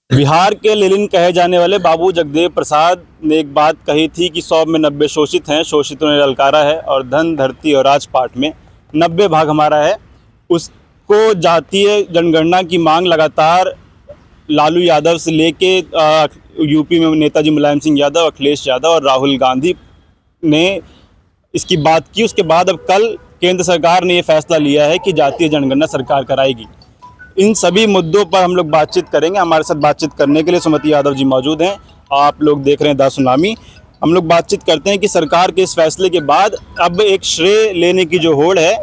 बिहार के लेनिन कहे जाने वाले बाबू जगदेव प्रसाद ने एक बात कही थी कि 100 में 90 शोषित हैं, शोषितों ने ललकारा है और धन धरती और राजपाट में 90 भाग हमारा है। उसको जातीय जनगणना की मांग लगातार लालू यादव से लेके यूपी में नेताजी मुलायम सिंह यादव, अखिलेश यादव और राहुल गांधी ने इसकी बात की। उसके बाद अब कल केंद्र सरकार ने ये फैसला लिया है कि जातीय जनगणना सरकार कराएगी। इन सभी मुद्दों पर हम लोग बातचीत करेंगे। हमारे साथ बातचीत करने के लिए सुमति यादव जी मौजूद हैं। आप लोग देख रहे हैं द सुनामी। हम लोग बातचीत करते हैं कि सरकार के इस फैसले के बाद अब एक श्रेय लेने की जो होड़ है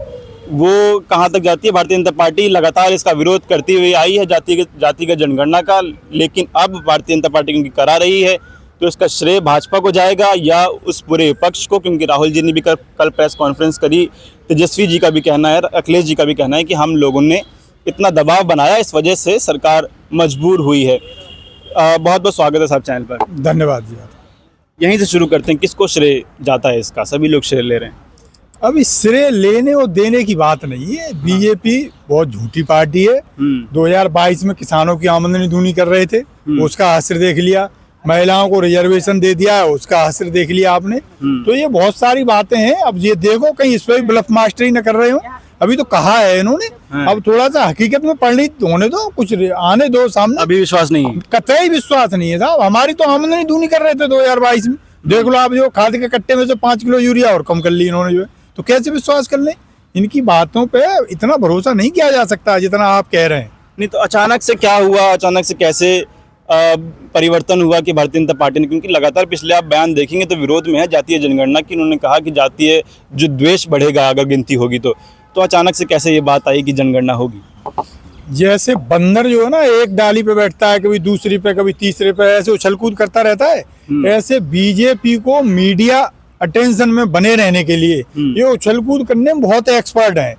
वो कहां तक जाती है। भारतीय जनता पार्टी लगातार इसका विरोध करती हुई आई है जातिगत जनगणना का, लेकिन अब भारतीय जनता पार्टी क्योंकि करा रही है तो इसका श्रेय भाजपा को जाएगा या उस पूरे विपक्ष को, क्योंकि राहुल जी ने भी कल प्रेस कॉन्फ्रेंस करी। तेजस्वी जी का भी कहना है, अखिलेश जी का भी कहना है कि हम लोगों ने इतना दबाव बनाया, इस वजह से सरकार मजबूर हुई है। बहुत बहुत स्वागत है साहब चैनल पर। धन्यवाद जी। यहीं से शुरू करते हैं, किसको श्रेय जाता है इसका? सभी लोग श्रेय ले रहे हैं। अब इस श्रेय लेने और देने की बात नहीं है। बीजेपी बहुत झूठी पार्टी है। 2022 में किसानों की आमदनी दूनी कर रहे थे, उसका असर देख लिया। महिलाओं को रिजर्वेशन दे दिया है, उसका असर देख लिया आपने। तो ये बहुत सारी बातें हैं। अब ये देखो कहीं इस पर भी ब्लफ मास्टरी न कर रहे हो। अभी तो कहा है इन्होंने, अब थोड़ा सा हकीकत में पढ़नी होने दो, कुछ आने दो सामने। अभी विश्वास नहीं है, कतई विश्वास नहीं है साहब। हमारी तो आमदनी दूनी कर रहे थे 2022 में। देख लो आप, जो खाद के कट्टे में से 5 किलो यूरिया और कम कर ली इन्होंने जो है, तो कैसे विश्वास कर लें? इनकी बातों पे इतना भरोसा नहीं किया जा सकता जितना आप कह रहे हैं। नहीं तो अचानक से क्या हुआ, अचानक से कैसे परिवर्तन हुआ कि भारतीय जनता पार्टी ने, क्योंकि लगातार पिछले आप बयान देखेंगे तो विरोध में है जातीय जनगणना की। उन्होंने कहा कि जातीय जो द्वेष बढ़ेगा अगर गिनती होगी तो अचानक से कैसे ये बात आई कि जनगणना होगी? जैसे बंदर जो है ना, एक डाली पे बैठता है, कभी दूसरी पे कभी तीसरे पे, ऐसे उछल कूद करता रहता है। ऐसे बीजेपी को मीडिया अटेंशन में बने रहने के लिए ये उछल कूद करने में बहुत एक्सपर्ट हैं।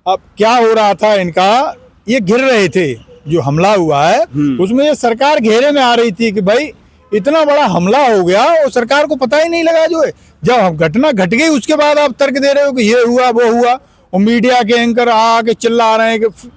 अब क्या हो रहा था इनका, ये घिर रहे थे, जो हमला हुआ है उसमें ये सरकार घेरे में आ रही थी कि भाई इतना बड़ा हमला हो गया और सरकार को पता ही नहीं लगा। जो है जब घटना घट गई उसके बाद आप तर्क दे रहे हो कि ये हुआ वो हुआ, और मीडिया के एंकर आके चिल्ला रहे हैं कि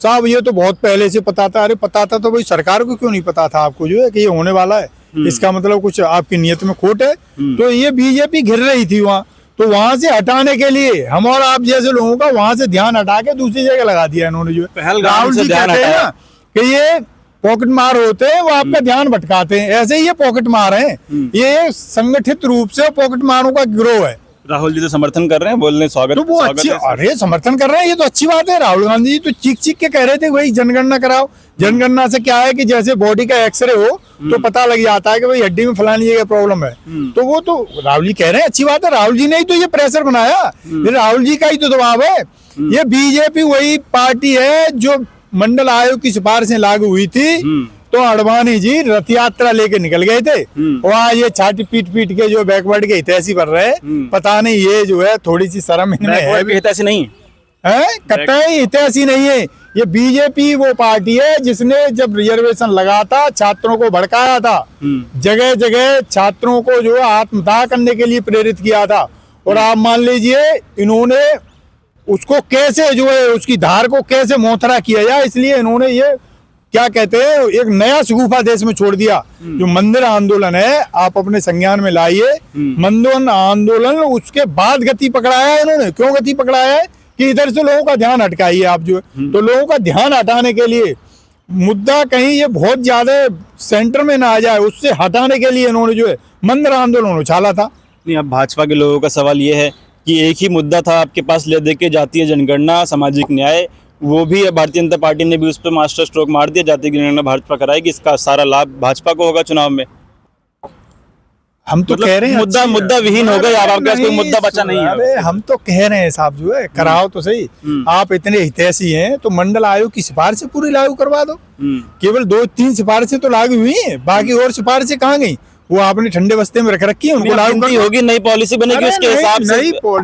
साहब ये तो बहुत पहले से पता था। अरे पता था तो भाई सरकार को क्यों नहीं पता था आपको जो है कि ये होने वाला है? इसका मतलब कुछ आपकी नीयत में खोट है। तो ये बीजेपी घिर रही थी वहाँ, तो वहां से हटाने के लिए हम और आप जैसे लोगों का वहां से ध्यान हटा के दूसरी जगह लगा दिया इन्होंने जो है। राहुल जी कहते हैं ना कि ये पॉकेट मार होते हैं, वो आपका ध्यान भटकाते हैं। ऐसे ही ये पॉकेट मार हैं। ये संगठित रूप से पॉकेट मारों का गिरोह है। राहुल जी तो समर्थन कर रहे हैं, बोल रहे स्वागत, तो वो अच्छी, अरे समर्थन कर रहे हैं, ये तो अच्छी बात है। राहुल गांधी जी तो चीख चीख के कह रहे थे भाई जनगणना कराओ। जनगणना से क्या है कि जैसे बॉडी का एक्सरे हो तो पता लग जाता है कि भाई हड्डी में फलानी जगह प्रॉब्लम है। तो वो तो राहुल जी कह रहे हैं, अच्छी बात है। राहुल जी ने ही तो ये प्रेशर बनाया, ये राहुल जी का ही तो दबाव है। ये बीजेपी वही पार्टी है जो मंडल आयोग की सिफारिशें लागू हुई थी तो अडवाणी जी रथ यात्रा लेके निकल गए थे। वहाँ ये छाती पीट पीट के जो बैकवर्ड के हितैषी बन रहे, पता नहीं ये जो है थोड़ी सी शर्म इनमें है। हितैषी नहीं है, कतई हितैषी नहीं है। ये बीजेपी वो पार्टी है जिसने जब रिजर्वेशन लगा था छात्रों को भड़काया था, जगह जगह छात्रों को जो आत्मदाह करने के लिए प्रेरित किया था। और आप मान लीजिए इन्होंने उसको कैसे जो है उसकी धार को कैसे मोथरा किया जाए, इसलिए इन्होंने ये क्या कहते हैं एक नया शगुफा देश में छोड़ दिया। जो मंदिर आंदोलन है आप अपने संज्ञान में लाइए। मंदिर आंदोलन उसके बाद गति पकड़ाया है इन्होंने। क्यों गति पकड़ाया है कि इधर से लोगों का ध्यान हटकाइए आप जो है। तो लोगों का ध्यान हटाने के लिए मुद्दा कहीं ये बहुत ज्यादा सेंटर में ना आ जाए, उससे हटाने के लिए इन्होंने जो है मंदिर आंदोलन उछाला था। नहीं, अब भाजपा के लोगों का सवाल ये है कि एक ही मुद्दा था आपके पास ले दे के, जातीय जनगणना, सामाजिक न्याय, वो भी भारतीय जनता पार्टी ने भी उस पर मास्टर स्ट्रोक मार दिया। जातीय जनगणना भाजपा कराएगी, इसका सारा लाभ भाजपा को होगा चुनाव में। हम तो कह रहे हैं मुद्दा विहीन हो गया, आपके पास कोई मुद्दा बचा नहीं है। अरे हम तो कह रहे हैं साहब जो है कराओ तो सही। आप इतने हितैषी हैं तो मंडल आयोग की सिफारिशें पूरी लागू करवा दो। केवल 2-3 सिफारिशें तो लागू हुई हैं, बाकी और सिफारिशें कहाँ गई? वो आपने ठंडे बस्ते में रख रखी है, उनको लागू करनी होगी। नई पॉलिसी बनेगी उसके हिसाब से।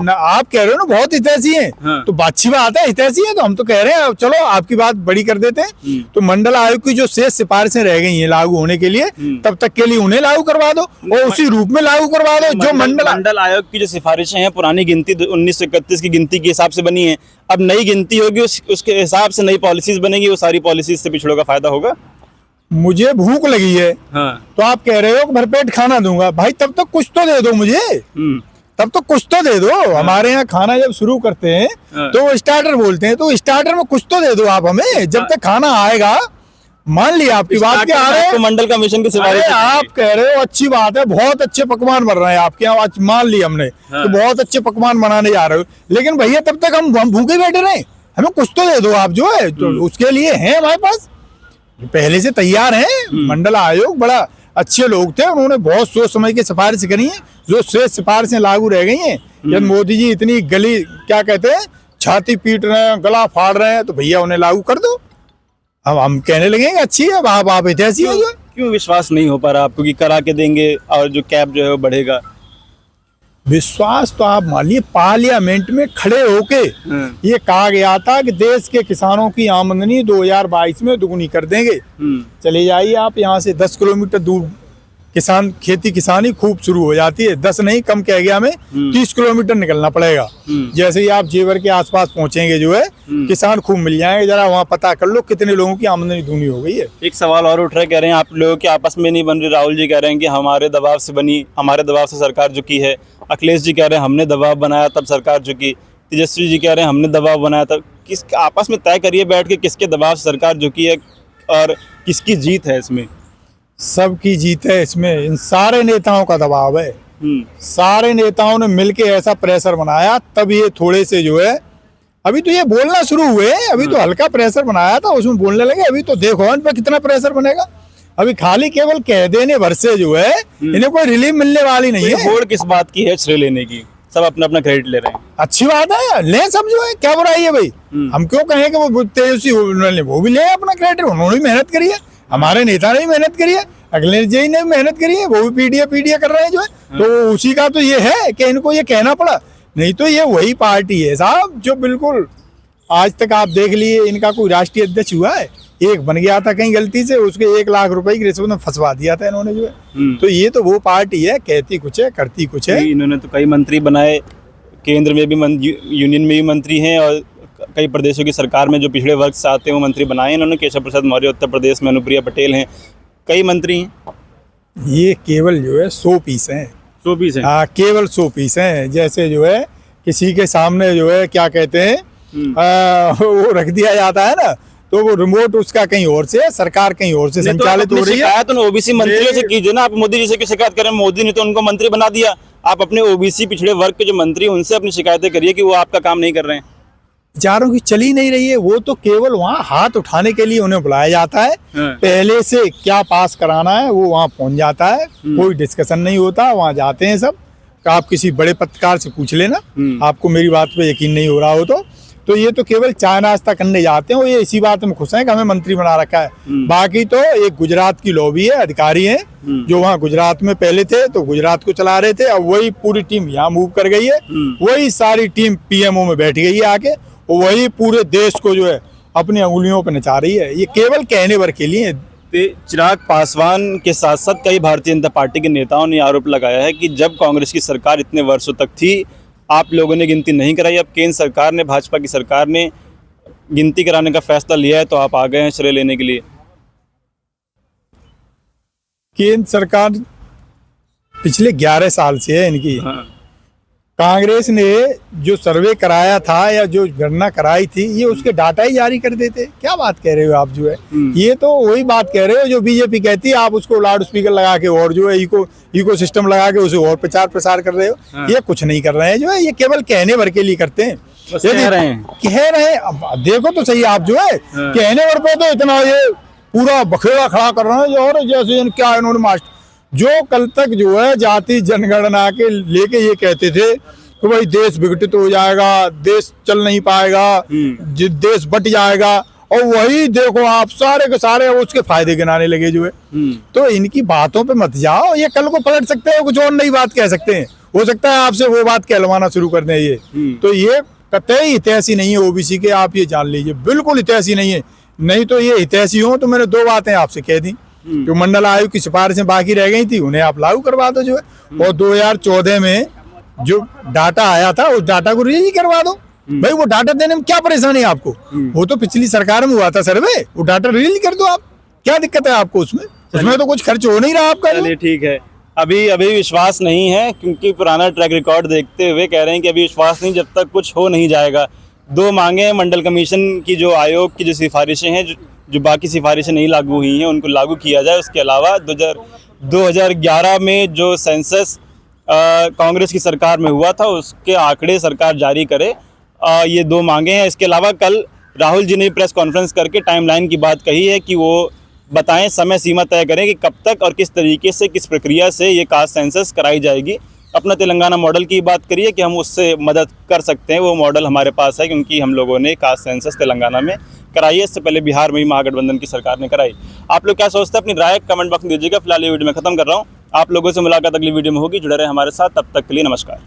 आप कह रहे हो ना बहुत हितैषी हैं, तो अच्छी बात है, हितैषी है तो हम तो कह रहे हैं चलो आपकी बात बड़ी कर देते हैं। तो मंडल आयोग की जो शेष सिफारिशें रह गई हैं लागू होने के लिए, तब तक के लिए उन्हें लागू करवा दो और उसी रूप में लागू करवा दो। जो मंडल आयोग की जो सिफारिशें हैं पुरानी गिनती 1931 की गिनती के हिसाब से बनी है, अब नई गिनती होगी उसके हिसाब से नई पॉलिसीज बनेगी, वो सारी पॉलिसीज से पिछड़ों का फायदा होगा। मुझे भूख लगी है, हाँ। तो आप कह रहे हो कि भरपेट खाना दूंगा, भाई तब तक कुछ तो दे दो मुझे, तब तो कुछ तो दे दो। हमारे यहाँ खाना जब शुरू करते हैं तो वो स्टार्टर बोलते हैं, तो स्टार्टर में कुछ तो दे दो आप हमें, जब तक खाना आएगा। मान लिया आपकी बात के आ रहे हैं, मंडल कमीशन की सिफारिश आप कह रहे हो अच्छी बात है, बहुत अच्छे पकवान बन रहे हैं आपके यहाँ, आज मान लिया हमने तो बहुत अच्छे पकवान बनाने जा रहे हो, लेकिन भैया तब तक हम भूखे बैठे रहे, हमें कुछ तो दे दो आप जो है, तो उसके लिए है हमारे पास, पहले से तैयार हैं। मंडल आयोग बड़ा अच्छे लोग थे, उन्होंने बहुत सोच समझ के सिफारिश करी है, जो शेष सिफारिशें लागू रह गई हैं। जब मोदी जी इतनी गली क्या कहते हैं छाती पीट रहे हैं, गला फाड़ रहे हैं, तो भैया उन्हें लागू कर दो। अब हम कहने लगेंगे अच्छी है, आप ऐसी हो जो। क्यों विश्वास नहीं हो पा रहा आपको कि करा के देंगे और जो कैप जो है वो बढ़ेगा? विश्वास तो आप मान लीजिए पार्लियामेंट में खड़े होके ये कहा गया था कि देश के किसानों की आमदनी 2022 में दुगुनी कर देंगे। चले जाइए आप यहाँ से 10 किलोमीटर दूर किसान खेती किसानी खूब शुरू हो जाती है, 10 नहीं कम कह गया, हमें 30 किलोमीटर निकलना पड़ेगा। जैसे ही आप जेवर के आसपास पहुंचेंगे जो है किसान खूब मिल जाएंगे, जरा वहाँ पता कर लो कितने लोगों की आमदनी दूनी हो गई है। एक सवाल और उठ रहा है, कह रहे हैं आप लोगों की आपस में नहीं बन रही, राहुल जी कह रहे हैं कि हमारे दबाव से बनी, हमारे दबाव से सरकार झुकी है, अखिलेश जी कह रहे हैं हमने दबाव बनाया तब सरकार झुकी, तेजस्वी जी कह रहे हैं हमने दबाव बनाया तब। किस आपस में तय करिए बैठ के किसके दबाव से सरकार झुकी है और किसकी जीत है इसमें? सबकी जीत है इसमें, इन सारे नेताओं का दबाव है। सारे नेताओं ने मिलके ऐसा प्रेशर बनाया, तब ये थोड़े से जो है अभी तो ये बोलना शुरू हुए, अभी तो हल्का प्रेशर बनाया था उसमें बोलने लगे, अभी तो देखो इन पर कितना प्रेशर बनेगा। अभी खाली केवल कह देने भर से जो है इन्हें कोई रिलीफ मिलने वाली नहीं है। होड़ किस बात की है श्रेय लेने की? सब अपना अपना क्रेडिट ले रहे हैं, अच्छी बात है, ले सब जो है, क्या बुराई है भाई? हम क्यों कहें कि वो तेजस्वी वो भी ले अपना क्रेडिट, उन्होंने भी मेहनत करी है, हमारे नेता ने भी मेहनत करी है, अखिलेश जी ने भी मेहनत करी है, वो भी पीडीए कर रहे हैं जो है, तो उसी का तो ये है कि इनको ये कहना पड़ा, नहीं तो ये वही पार्टी है साहब जो बिल्कुल आज तक आप देख लिए इनका कोई राष्ट्रीय अध्यक्ष हुआ है, एक बन गया था कहीं गलती से, उसके 1 लाख रुपए की रिश्वत में फंसवा दिया था इन्होंने जो है। तो ये तो वो पार्टी है, कहती कुछ है करती कुछ है। इन्होंने तो कई मंत्री बनाए, केंद्र में भी यूनियन में भी मंत्री हैं और कई प्रदेशों की सरकार में जो पिछड़े वर्ग से आते हैं वो मंत्री बनाए इन्होंने। केशव प्रसाद मौर्य उत्तर प्रदेश में, अनुप्रिया पटेल हैं, कई मंत्री हैं। ये केवल जो है 100 पीस हैं, 100 पीस हैं, हाँ केवल 100 पीस हैं। जैसे जो है किसी के सामने जो है क्या कहते हैं वो रख दिया जाता है ना, तो वो रिमोट उसका कहीं और से, सरकार कहीं और से संचालित हो रही है। तो ओबीसी मंत्रियों से कीजिए ना, आप मोदी जी से क्यों शिकायत करें? मोदी ने तो उनको मंत्री बना दिया, आप अपने ओबीसी पिछड़े वर्ग के जो मंत्री उनसे अपनी शिकायतें करिए कि वो आपका काम नहीं कर रहे हैं। विचारों की चली नहीं रही है, वो तो केवल वहाँ हाथ उठाने के लिए उन्हें बुलाया जाता है, पहले से क्या पास कराना है वो वहाँ पहुँच जाता है, कोई डिस्कशन नहीं होता, वहाँ जाते हैं सब। आप किसी बड़े पत्रकार से पूछ लेना, आपको मेरी बात पे यकीन नहीं हो रहा हो तो ये तो केवल चाय नाश्ता करने जाते हैं, वो ये इसी बात में खुश हैं कि हमें मंत्री बना रखा है। बाकी तो एक गुजरात की लॉबी है, अधिकारी हैं जो वहाँ गुजरात में पहले थे तो गुजरात को चला रहे थे, अब वही पूरी टीम यहाँ मूव कर गई है, वही सारी टीम पीएमओ में बैठ गई है आके, वही पूरे देश को जो है अपनी अंगुलियों पर नचा रही है। ये केवल कहने भर के लिए। चिराग पासवान के साथ साथ कई भारतीय जनता पार्टी के नेताओं ने आरोप लगाया है कि जब कांग्रेस की सरकार इतने वर्षों तक थी, आप लोगों ने गिनती नहीं कराई, अब केंद्र सरकार ने, भाजपा की सरकार ने गिनती कराने का फैसला लिया है, तो आप आ गए हैं श्रेय लेने के लिए। केंद्र सरकार पिछले 11 साल से है इनकी। कांग्रेस ने जो सर्वे कराया था या जो गणना कराई थी, ये उसके डाटा ही जारी कर देते। क्या बात कह रहे हो आप जो है, ये तो वही बात कह रहे हो जो बीजेपी कहती है, आप उसको लाउड स्पीकर लगा के और जो है इको सिस्टम लगा के उसे और प्रचार प्रसार कर रहे हो। ये कुछ नहीं कर रहे हैं जो है, ये केवल कहने भर के लिए करते हैं, कह रहे हैं। अब देखो तो सही आप जो है कहने भर पे तो इतना ये पूरा बखेड़ा खड़ा कर रहे हैं, और जैसे क्या इन्होंने मास्टर जो कल तक जो है जाति जनगणना के लेके ये कहते थे कि भाई देश विघटित हो जाएगा, देश चल नहीं पाएगा, देश बट जाएगा, और वही देखो आप सारे के सारे उसके फायदे गिनाने लगे जो है। तो इनकी बातों पे मत जाओ, ये कल को पलट सकते हैं, कुछ और नई बात कह सकते हैं, हो सकता है आपसे वो बात कहलवाना शुरू कर दें ये। तो ये कतई हितैषी नहीं है ओबीसी के, आप ये जान लीजिए, बिल्कुल हितैषी नहीं है। नहीं तो ये हितैषी हो तो मैंने 2 बातें आपसे कह दी, जो मंडल आयोग की सिफारिशें बाकी रह गई थी उन्हें आप लागू करवा दो जो है, और 2014 में जो डाटा आया था उस डाटा को रिलीज करवा दो। भाई वो डाटा देने में क्या परेशानी है आपको, वो तो पिछली सरकार में हुआ था सर्वे, वो डाटा रिलीज कर दो आप, क्या दिक्कत है आपको उसमें? उसमें तो कुछ खर्च हो नहीं रहा आपका जो। चलिए ठीक है, अभी अभी विश्वास नहीं है, क्योंकि पुराना ट्रैक रिकॉर्ड देखते हुए कह रहे हैं कि अभी विश्वास नहीं, जब तक कुछ हो नहीं जाएगा। 2 मांगे हैं मंडल कमीशन की, जो आयोग की जो सिफारिशें हैं, जो बाकी सिफारिशें नहीं लागू हुई हैं उनको लागू किया जाए। उसके अलावा 2011 में जो सेंसस कांग्रेस की सरकार में हुआ था उसके आंकड़े सरकार जारी करे। ये 2 मांगे हैं। इसके अलावा कल राहुल जी ने प्रेस कॉन्फ्रेंस करके टाइमलाइन की बात कही है कि वो बताएं, समय सीमा तय करें कि कब तक और किस तरीके से, किस प्रक्रिया से ये कास्ट सेंसस कराई जाएगी। अपना तेलंगाना मॉडल की बात करिए कि हम उससे मदद कर सकते हैं, वो मॉडल हमारे पास है, क्योंकि हम लोगों ने कास्ट सेंसस तेलंगाना में कराई है। इससे पहले बिहार में ही महागठबंधन की सरकार ने कराई। आप लोग क्या सोचते हैं? अपनी राय कमेंट बॉक्स में दीजिएगा। फिलहाल ये वीडियो में खत्म कर रहा हूँ। आप लोगों से मुलाकात अगली वीडियो में होगी। जुड़े रहे हमारे साथ, तब तक के लिए नमस्कार।